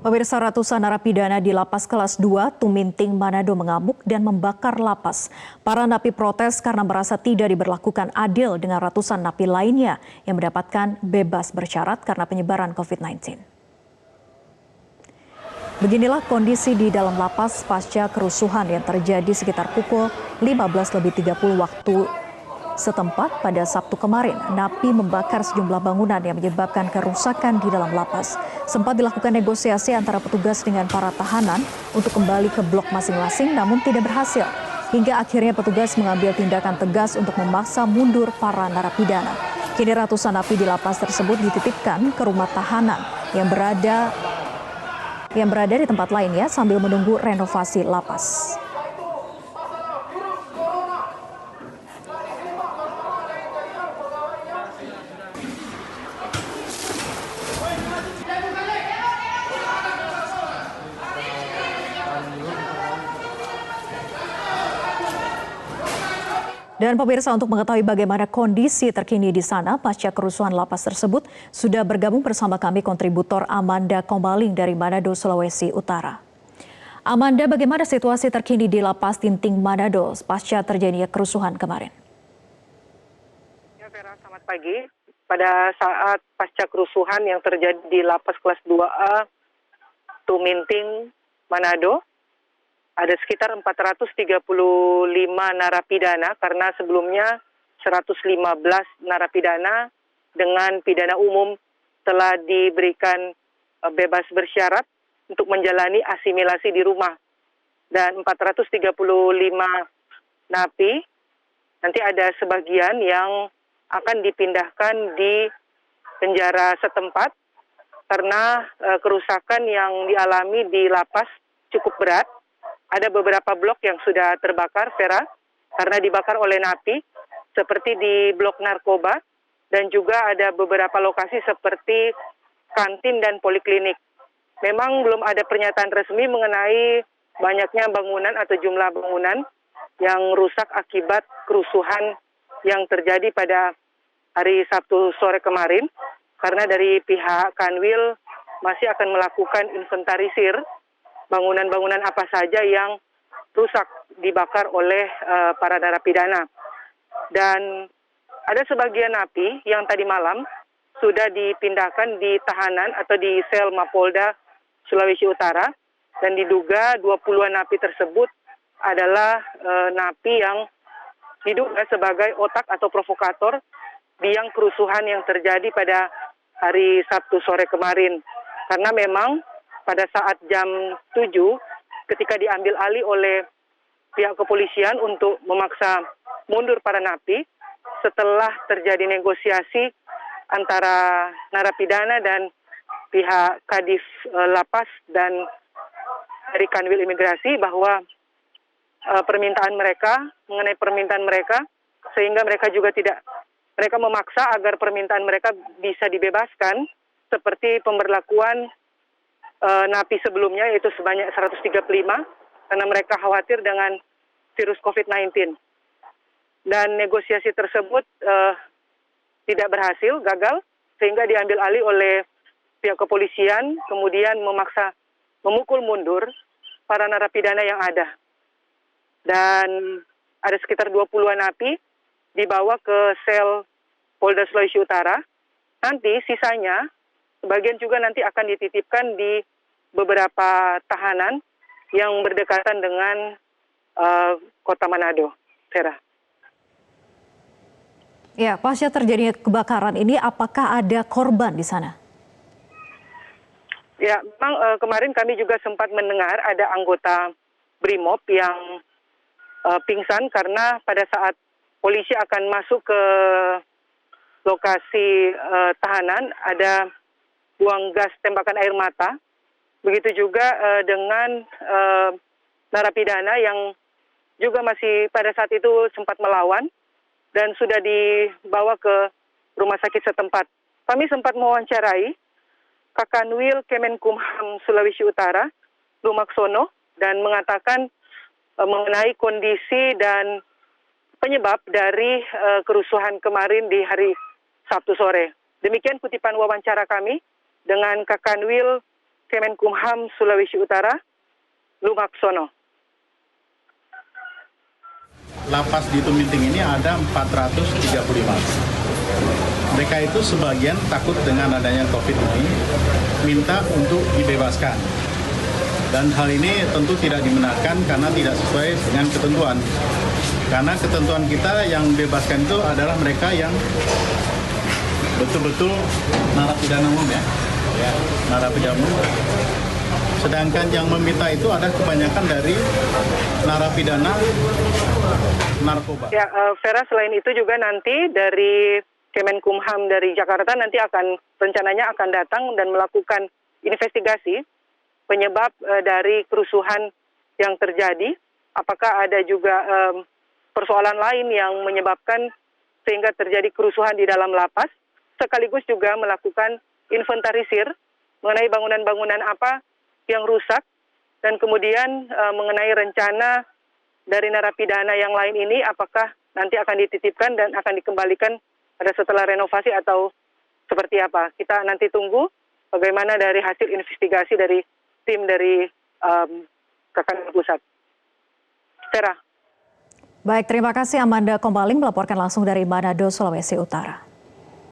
Pemirsa, ratusan narapidana di Lapas Kelas 2 Tuminting, Manado mengamuk dan membakar lapas. Para napi protes karena merasa tidak diberlakukan adil dengan ratusan napi lainnya yang mendapatkan bebas bersyarat karena penyebaran COVID-19. Beginilah kondisi di dalam lapas pasca kerusuhan yang terjadi sekitar pukul 15.30 waktu setempat pada Sabtu kemarin. Napi membakar sejumlah bangunan yang menyebabkan kerusakan di dalam lapas. Sempat dilakukan negosiasi antara petugas dengan para tahanan untuk kembali ke blok masing-masing, namun tidak berhasil. Hingga akhirnya petugas mengambil tindakan tegas untuk memaksa mundur para narapidana. Kini ratusan napi di lapas tersebut dititipkan ke rumah tahanan yang berada di tempat lainnya sambil menunggu renovasi lapas. Dan pemirsa, untuk mengetahui bagaimana kondisi terkini di sana pasca kerusuhan lapas tersebut, sudah bergabung bersama kami kontributor Amanda Kombaling dari Manado, Sulawesi Utara. Amanda, bagaimana situasi terkini di Lapas Tinting Manado pasca terjadinya kerusuhan kemarin? Ya, Vera, selamat pagi. Pada saat pasca kerusuhan yang terjadi di Lapas Kelas 2A Tuminting, Manado, ada sekitar 435 narapidana karena sebelumnya 115 narapidana dengan pidana umum telah diberikan bebas bersyarat untuk menjalani asimilasi di rumah. Dan 435 napi, nanti ada sebagian yang akan dipindahkan di penjara setempat karena kerusakan yang dialami di lapas cukup berat. Ada beberapa blok yang sudah terbakar, Vera, karena dibakar oleh napi, seperti di blok narkoba, dan juga ada beberapa lokasi seperti kantin dan poliklinik. Memang belum ada pernyataan resmi mengenai banyaknya bangunan atau jumlah bangunan yang rusak akibat kerusuhan yang terjadi pada hari Sabtu sore kemarin, karena dari pihak Kanwil masih akan melakukan inventarisir bangunan-bangunan apa saja yang rusak dibakar oleh para narapidana. Dan ada sebagian napi yang tadi malam sudah dipindahkan di tahanan atau di sel Mapolda Sulawesi Utara, dan diduga 20-an napi tersebut adalah napi yang diduga sebagai otak atau provokator biang kerusuhan yang terjadi pada hari Sabtu sore kemarin. Karena memang pada saat jam 7 ketika diambil alih oleh pihak kepolisian untuk memaksa mundur para napi setelah terjadi negosiasi antara narapidana dan pihak Kadif Lapas dan dari Kanwil Imigrasi bahwa mengenai permintaan mereka sehingga mereka memaksa agar permintaan mereka bisa dibebaskan, seperti pemberlakuan napi sebelumnya, yaitu sebanyak 135, karena mereka khawatir dengan virus COVID-19. Dan negosiasi tersebut tidak berhasil, gagal, sehingga diambil alih oleh pihak kepolisian, kemudian memaksa memukul mundur para narapidana yang ada. Dan ada sekitar 20-an napi dibawa ke sel Polda Sulawesi Utara. Nanti sisanya, sebagian juga nanti akan dititipkan di beberapa tahanan yang berdekatan dengan kota Manado, Vera. Ya, pasca terjadinya kebakaran ini, apakah ada korban di sana? Ya, memang kemarin kami juga sempat mendengar ada anggota Brimob yang pingsan karena pada saat polisi akan masuk ke lokasi tahanan, ada buang gas tembakan air mata. Begitu juga dengan narapidana yang juga masih pada saat itu sempat melawan dan sudah dibawa ke rumah sakit setempat. Kami sempat mewawancarai Kakanwil Kemenkumham Sulawesi Utara, Lumaksono, dan mengatakan mengenai kondisi dan penyebab dari kerusuhan kemarin di hari Sabtu sore. Demikian kutipan wawancara kami dengan Kakanwil Kemenkumham Sulawesi Utara, Lumaksono. Lapas di Tuminting ini ada 435. Mereka itu sebagian takut dengan adanya COVID ini, minta untuk dibebaskan. Dan hal ini tentu tidak dibenarkan karena tidak sesuai dengan ketentuan. Karena ketentuan kita yang bebaskan itu adalah mereka yang betul-betul narapidana umum ya, narapidana umum. Sedangkan yang meminta itu ada kebanyakan dari narapidana narkoba. Ya, Vera, selain itu juga nanti dari Kemenkumham dari Jakarta nanti rencananya akan datang dan melakukan investigasi penyebab dari kerusuhan yang terjadi. Apakah ada juga persoalan lain yang menyebabkan sehingga terjadi kerusuhan di dalam lapas, sekaligus juga melakukan inventarisir mengenai bangunan-bangunan apa yang rusak, dan kemudian mengenai rencana dari narapidana yang lain ini apakah nanti akan dititipkan dan akan dikembalikan pada setelah renovasi atau seperti apa. Kita nanti tunggu bagaimana dari hasil investigasi dari tim dari KKN Pusat. Vera. Baik, terima kasih Amanda Kombaling melaporkan langsung dari Manado, Sulawesi Utara.